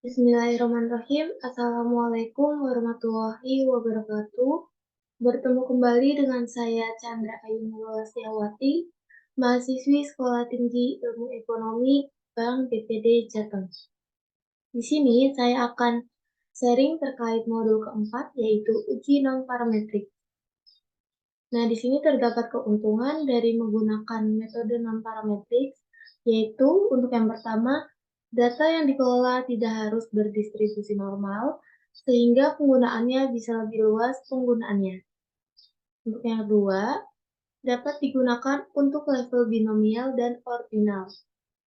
Bismillahirrahmanirrahim. Assalamualaikum warahmatullahi wabarakatuh. Bertemu kembali dengan saya Chandra Ayu Mulawati, mahasiswi Sekolah Tinggi Ilmu Ekonomi Bank BPD Jateng. Di sini saya akan sharing terkait modul keempat, yaitu uji non-parametrik. Nah, di sini terdapat keuntungan dari menggunakan metode non-parametrik, yaitu untuk yang pertama, data yang dikelola tidak harus berdistribusi normal, sehingga penggunaannya bisa lebih luas penggunaannya. Untuk yang kedua, dapat digunakan untuk level binomial dan ordinal.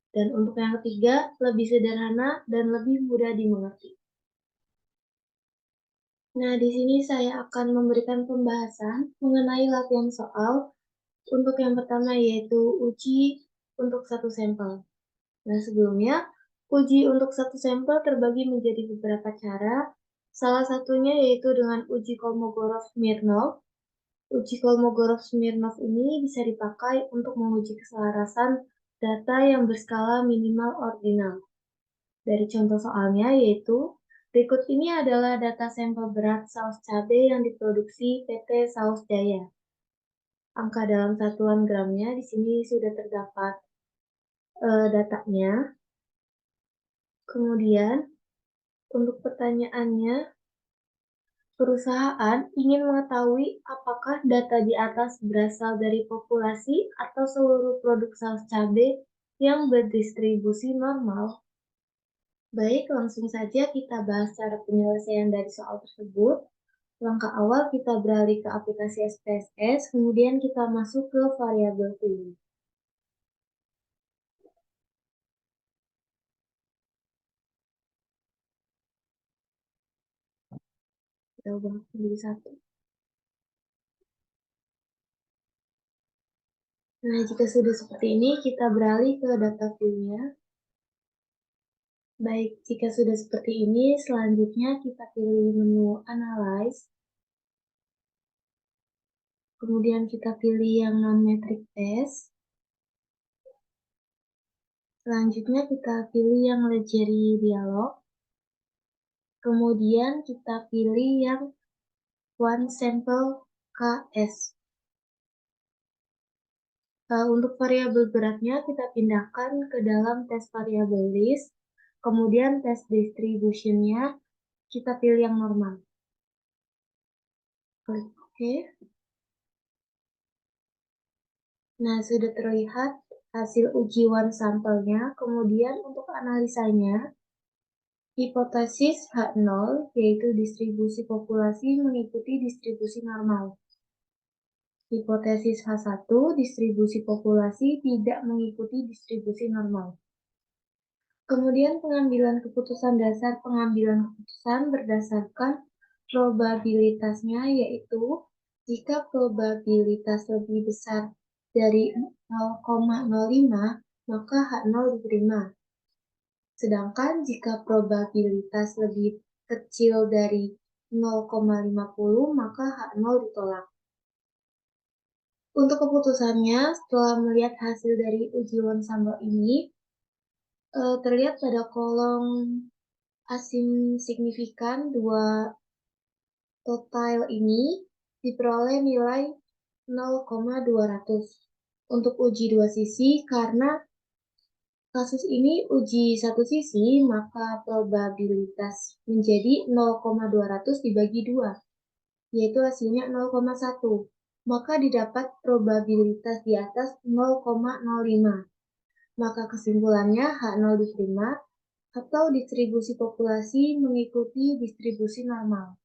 Dan untuk yang ketiga, lebih sederhana dan lebih mudah dimengerti. Nah, di sini saya akan memberikan pembahasan mengenai latihan soal untuk yang pertama yaitu uji untuk satu sampel. Nah, sebelumnya, uji untuk satu sampel terbagi menjadi beberapa cara. Salah satunya yaitu dengan uji Kolmogorov-Smirnov. Uji Kolmogorov-Smirnov ini bisa dipakai untuk menguji keselarasan data yang berskala minimal ordinal. Dari contoh soalnya yaitu, berikut ini adalah data sampel berat saus cabai yang diproduksi PT Saus Jaya. Angka dalam satuan gramnya di sini sudah terdapat datanya. Kemudian, untuk pertanyaannya, perusahaan ingin mengetahui apakah data di atas berasal dari populasi atau seluruh produk saus cabai yang berdistribusi normal. Baik, langsung saja kita bahas cara penyelesaian dari soal tersebut. Langkah awal kita beralih ke aplikasi SPSS, kemudian kita masuk ke variabel pilih. Kita ubah menjadi satu. Nah, jika sudah seperti ini, kita beralih ke data view-nya. Baik, jika sudah seperti ini, selanjutnya kita pilih menu Analyze. Kemudian kita pilih yang non-metric test. Selanjutnya kita pilih yang Legere Dialog. Kemudian kita pilih yang One Sample KS. Untuk variabel beratnya kita pindahkan ke dalam tes variabel list. Kemudian tes distribution-nya kita pilih yang normal. Klik OK. Nah, sudah terlihat hasil uji one sampelnya. Kemudian untuk analisanya, hipotesis H0 yaitu distribusi populasi mengikuti distribusi normal. Hipotesis H1, distribusi populasi tidak mengikuti distribusi normal. Kemudian pengambilan keputusan dasar pengambilan keputusan berdasarkan probabilitasnya, yaitu jika probabilitas lebih besar dari 0,05, maka H0 diterima. Sedangkan jika probabilitas lebih kecil dari 0,50, maka H0 ditolak. Untuk keputusannya, setelah melihat hasil dari uji one sampel ini, terlihat pada kolom asim signifikan dua total ini diperoleh nilai 0,200 untuk uji dua sisi. Karena kasus ini uji satu sisi, maka probabilitas menjadi 0,200 dibagi 2, yaitu hasilnya 0,1. Maka didapat probabilitas di atas 0,05. Maka kesimpulannya H0 diterima atau distribusi populasi mengikuti distribusi normal.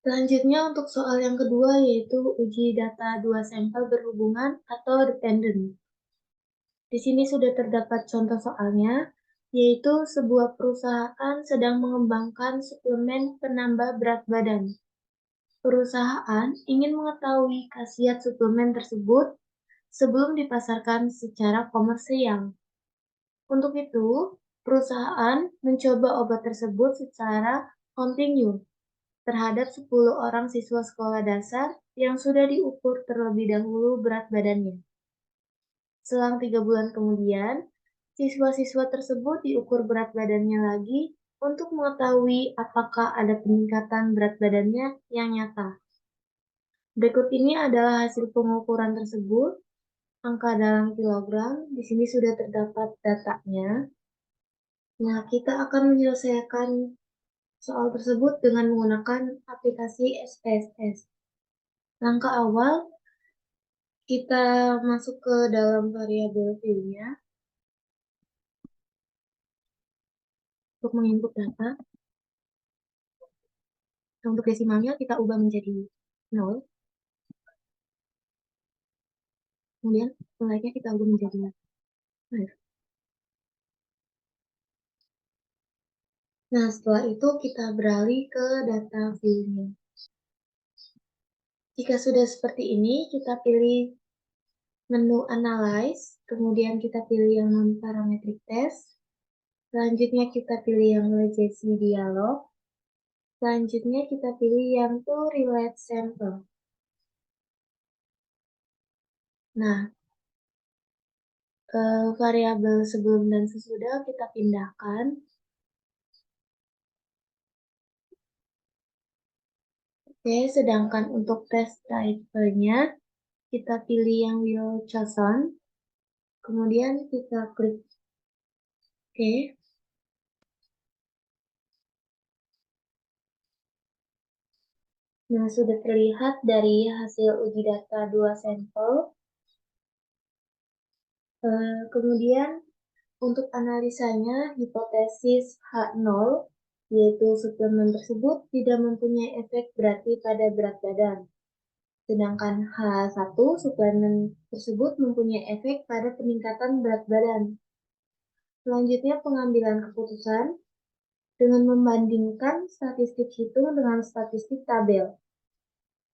Selanjutnya untuk soal yang kedua yaitu uji data dua sampel berhubungan atau dependent. Di sini sudah terdapat contoh soalnya, yaitu sebuah perusahaan sedang mengembangkan suplemen penambah berat badan. Perusahaan ingin mengetahui khasiat suplemen tersebut sebelum dipasarkan secara komersial. Untuk itu, perusahaan mencoba obat tersebut secara kontinu terhadap 10 orang siswa sekolah dasar yang sudah diukur terlebih dahulu berat badannya. Selang 3 bulan kemudian, Siswa-siswa tersebut diukur berat badannya lagi untuk mengetahui apakah ada peningkatan berat badannya yang nyata. Berikut ini adalah hasil pengukuran tersebut. Angka dalam kilogram, di sini sudah terdapat datanya. Nah, kita akan menyelesaikan soal tersebut dengan menggunakan aplikasi SPSS. Langkah awal, kita masuk ke dalam variabel view-nya untuk menginput data. Untuk desimalnya kita ubah menjadi 0. Kemudian nilainya kita ubah menjadi 0. Nah, setelah itu kita beralih ke data view-nya. Jika sudah seperti ini, kita pilih menu Analyze, kemudian kita pilih yang non-parametric test, selanjutnya kita pilih yang legacy dialog, selanjutnya kita pilih yang to relate sample. Nah, variabel sebelum dan sesudah kita pindahkan. Oke, sedangkan untuk test type-nya, kita pilih yang will chosen, kemudian kita klik OK. Nah, sudah terlihat dari hasil uji data 2 sampel. Kemudian untuk analisanya, hipotesis H0, yaitu suplemen tersebut tidak mempunyai efek berarti pada berat badan. Sedangkan H1, suplemen tersebut mempunyai efek pada peningkatan berat badan. Selanjutnya pengambilan keputusan dengan membandingkan statistik hitung dengan statistik tabel.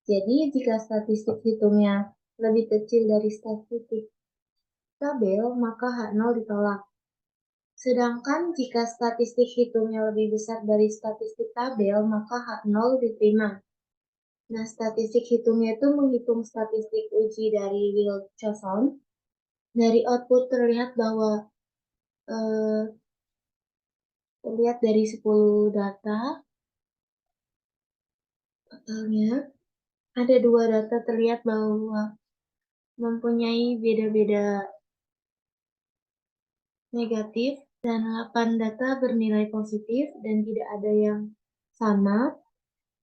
Jadi, jika statistik hitungnya lebih kecil dari statistik tabel, maka H0 ditolak. Sedangkan jika statistik hitungnya lebih besar dari statistik tabel, maka H0 diterima. Nah, statistik hitungnya itu menghitung statistik uji dari Wilson. Dari output terlihat bahwa terlihat dari 10 data, totalnya ada 2 data terlihat bahwa mempunyai beda-beda negatif, dan 8 data bernilai positif dan tidak ada yang sama.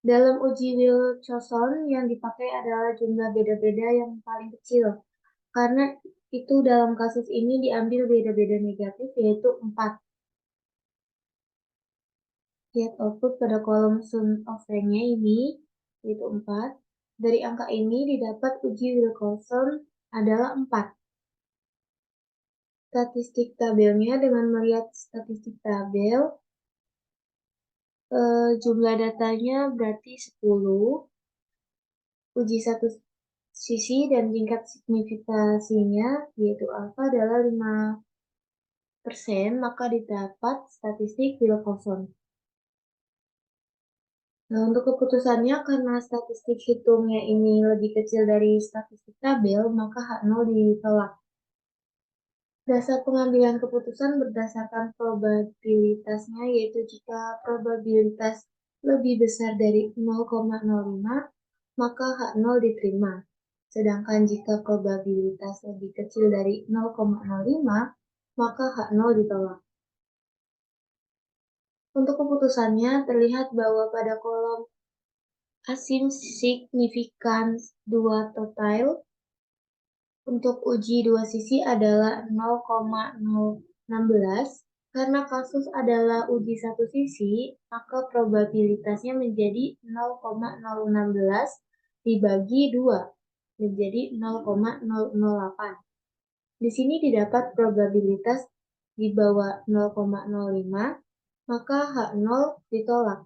Dalam uji Wilson yang dipakai adalah jumlah beda-beda yang paling kecil, karena itu dalam kasus ini diambil beda-beda negatif, yaitu 4. Lihat output pada kolom sum of rank-nya ini, yaitu 4. Dari angka ini didapat uji Wilson adalah 4. Statistik tabelnya dengan melihat statistik tabel, jumlah datanya berarti 10, uji satu sisi dan tingkat signifikasinya yaitu alfa adalah 5%, maka didapat statistik Wilson. Nah, untuk keputusannya karena statistik hitungnya ini lebih kecil dari statistik tabel, maka H0 ditolak. Dasar pengambilan keputusan berdasarkan probabilitasnya, yaitu jika probabilitas lebih besar dari 0,05, maka H0 diterima. Sedangkan jika probabilitas lebih kecil dari 0,05, maka H0 ditolak. Untuk keputusannya, terlihat bahwa pada kolom asim signifikans 2 total, untuk uji dua sisi adalah 0,016. Karena kasus adalah uji satu sisi, maka probabilitasnya menjadi 0,016 dibagi 2, menjadi 0,008. Di sini didapat probabilitas di bawah 0,05, maka H0 ditolak.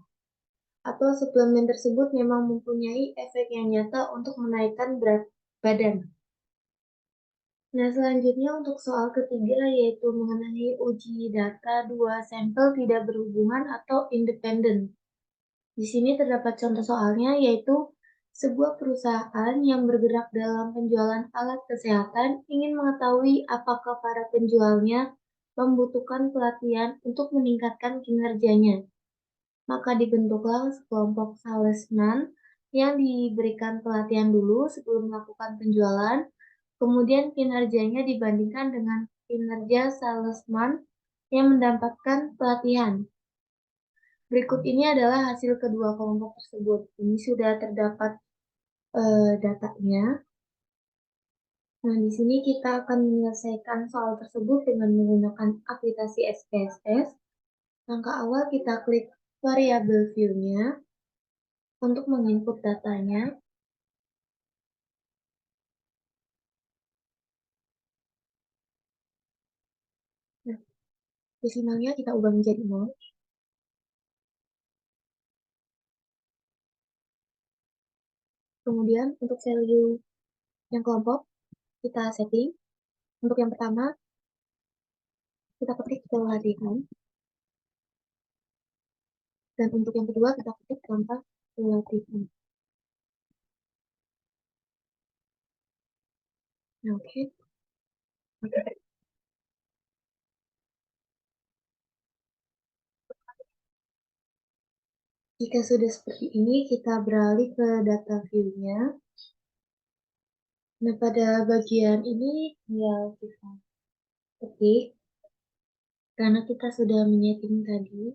Atau suplemen tersebut memang mempunyai efek yang nyata untuk menaikkan berat badan. Nah, selanjutnya untuk soal ketiga yaitu mengenai uji data 2 sampel tidak berhubungan atau independen. Di sini terdapat contoh soalnya yaitu sebuah perusahaan yang bergerak dalam penjualan alat kesehatan ingin mengetahui apakah para penjualnya membutuhkan pelatihan untuk meningkatkan kinerjanya. Maka dibentuklah sekelompok salesman yang diberikan pelatihan dulu sebelum melakukan penjualan, kemudian kinerjanya dibandingkan dengan kinerja salesman yang mendapatkan pelatihan. Berikut ini adalah hasil kedua kelompok tersebut. Ini sudah terdapat datanya. Nah, di sini kita akan menyelesaikan soal tersebut dengan menggunakan aplikasi SPSS. Langkah awal kita klik variabel view-nya untuk menginput datanya. Nah, desimalnya kita ubah menjadi 0. Kemudian untuk value yang kelompok, kita setting. Untuk yang pertama, kita ketik pelatihan. Dan untuk yang kedua, kita ketik tanpa pelatihan. Nah, oke. Jika sudah seperti ini, kita beralih ke data view-nya. Nah, pada bagian ini tinggal kita ketik, karena kita sudah menyeting tadi.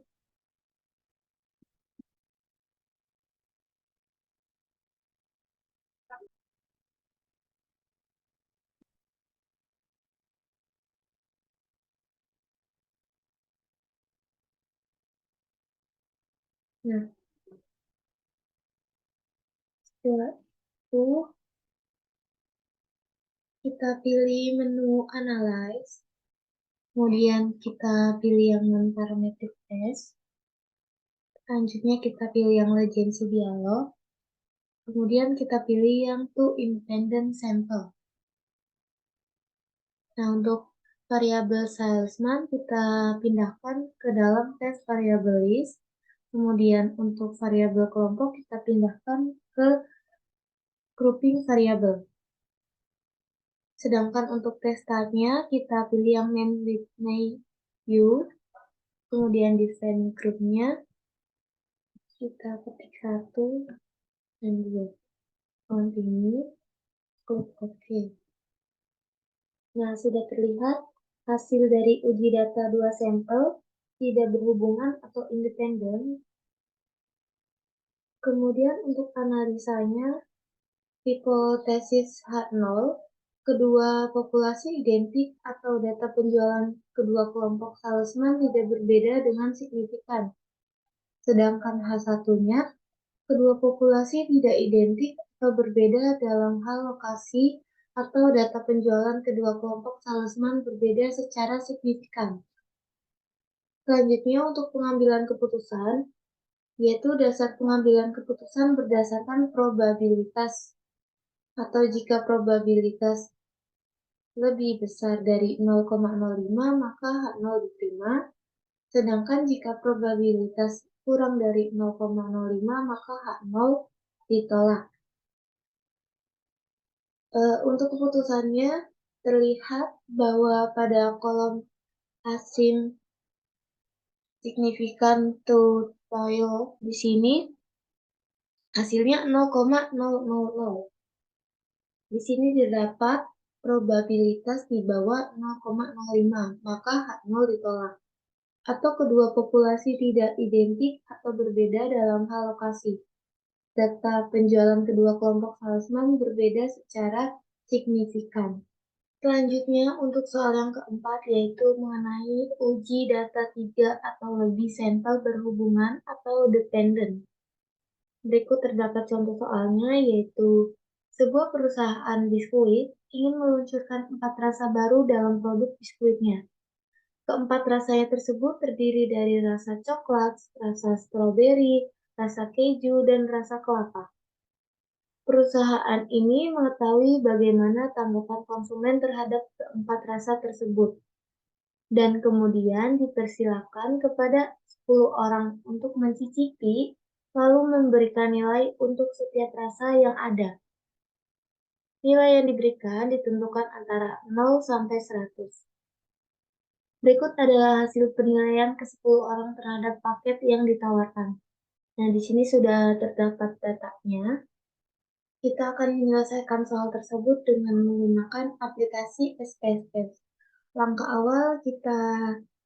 Nah, setelah itu kita pilih menu Analyze, kemudian kita pilih yang non-parametric test, selanjutnya kita pilih yang Legency Dialog, kemudian kita pilih yang Two Independent Sample. Nah, untuk variabel salesman kita pindahkan ke dalam tes variabel list, kemudian untuk variabel kelompok kita pindahkan ke grouping variabel. Sedangkan untuk tes type-nya kita pilih yang main with you, kemudian define group-nya kita ketik 1 dan 2. Continue, klik OK. Nah, sudah terlihat hasil dari uji data 2 sampel tidak berhubungan atau independen. Kemudian untuk analisanya, hipotesis H0, kedua populasi identik atau data penjualan kedua kelompok salesman tidak berbeda dengan signifikan. Sedangkan H1-nya, kedua populasi tidak identik atau berbeda dalam hal lokasi atau data penjualan kedua kelompok salesman berbeda secara signifikan. Selanjutnya untuk pengambilan keputusan, yaitu dasar pengambilan keputusan berdasarkan probabilitas, atau jika probabilitas lebih besar dari 0,05 maka H0 diterima, sedangkan jika probabilitas kurang dari 0,05 maka H0 ditolak. Untuk keputusannya terlihat bahwa pada kolom asim signifikan to tail di sini hasilnya 0,000. Di sini terdapat probabilitas di bawah 0,05, maka H0 ditolak. Atau kedua populasi tidak identik atau berbeda dalam hal lokasi. Data penjualan kedua kelompok salesman berbeda secara signifikan. Selanjutnya untuk soal yang keempat yaitu mengenai uji data 3 atau lebih sampel berhubungan atau dependent. Berikut terdapat contoh soalnya yaitu sebuah perusahaan biskuit ingin meluncurkan 4 rasa baru dalam produk biskuitnya. Keempat rasanya tersebut terdiri dari rasa coklat, rasa stroberi, rasa keju, dan rasa kelapa. Perusahaan ini mengetahui bagaimana tanggapan konsumen terhadap keempat rasa tersebut, dan kemudian dipersilakan kepada 10 orang untuk mencicipi, lalu memberikan nilai untuk setiap rasa yang ada. Nilai yang diberikan ditentukan antara 0 sampai 100. Berikut adalah hasil penilaian ke-10 orang terhadap paket yang ditawarkan. Nah, di sini sudah terdapat datanya. Kita akan menyelesaikan soal tersebut dengan menggunakan aplikasi SPSS. Langkah awal kita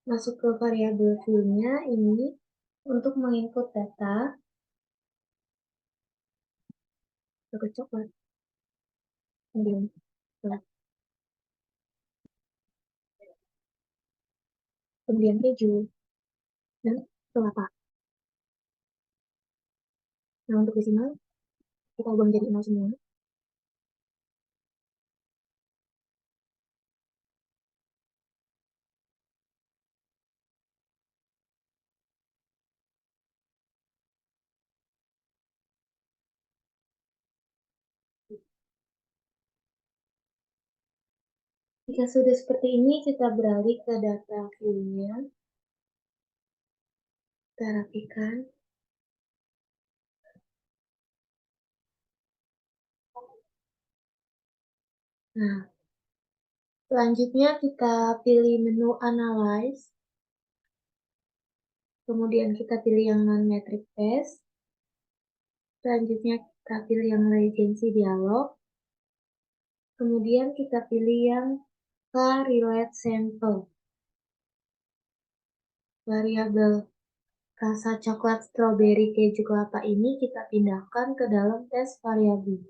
masuk ke variabel view-nya ini untuk menginput data. Coklat. Kemudian keju dan kelapa. Nah, untuk desimal kita ubah menjadi 0 semua. Jika sudah seperti ini, kita beralih ke data view-nya. Kita rapikan. Nah, selanjutnya kita pilih menu Analyze. Kemudian kita pilih yang non-metric test. Selanjutnya kita pilih yang regency dialog. Kemudian kita pilih yang correlate sample. Variabel rasa coklat strawberry keju kelapa ini kita pindahkan ke dalam tes variabel.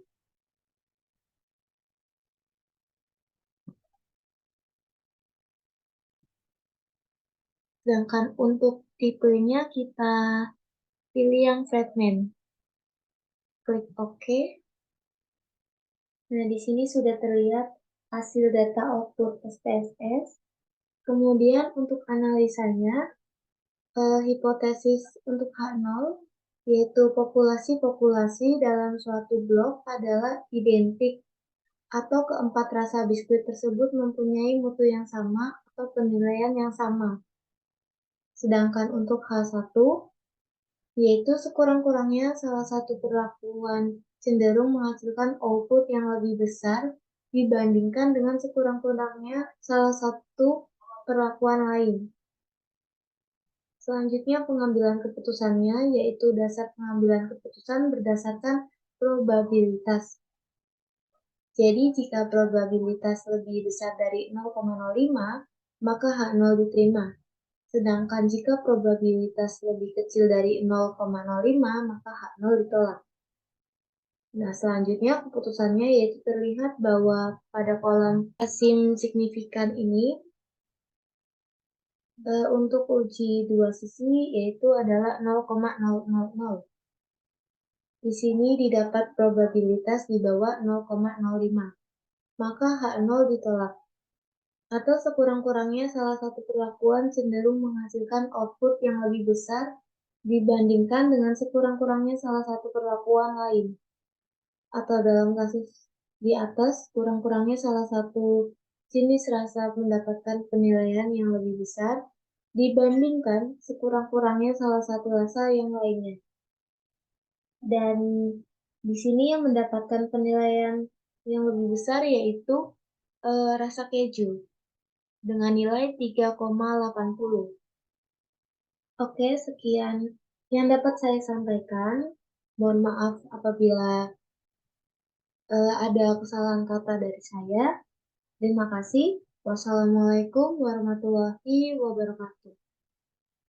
Sedangkan untuk tipenya kita pilih yang fragment. Klik OK. Nah, di sini sudah terlihat hasil data output SPSS. Kemudian untuk analisanya, hipotesis untuk H0, yaitu populasi-populasi dalam suatu blok adalah identik atau keempat rasa biskuit tersebut mempunyai mutu yang sama atau penilaian yang sama. Sedangkan untuk H1, yaitu sekurang-kurangnya salah satu perlakuan cenderung menghasilkan output yang lebih besar dibandingkan dengan sekurang-kurangnya salah satu perlakuan lain. Selanjutnya pengambilan keputusannya, yaitu dasar pengambilan keputusan berdasarkan probabilitas. Jadi jika probabilitas lebih besar dari 0,05, maka H0 diterima. Sedangkan jika probabilitas lebih kecil dari 0,05, maka H0 ditolak. Nah, selanjutnya keputusannya yaitu terlihat bahwa pada kolom asim signifikan ini, untuk uji dua sisi yaitu adalah 0,000. Di sini didapat probabilitas di bawah 0,05, maka H0 ditolak. Atau sekurang-kurangnya salah satu perlakuan cenderung menghasilkan output yang lebih besar dibandingkan dengan sekurang-kurangnya salah satu perlakuan lain. Atau dalam kasus di atas, kurang-kurangnya salah satu jenis rasa mendapatkan penilaian yang lebih besar dibandingkan sekurang-kurangnya salah satu rasa yang lainnya. Dan di sini yang mendapatkan penilaian yang lebih besar yaitu rasa keju dengan nilai 3,80. Oke, sekian yang dapat saya sampaikan. Mohon maaf apabila ada kesalahan kata dari saya. Terima kasih. Wassalamualaikum warahmatullahi wabarakatuh.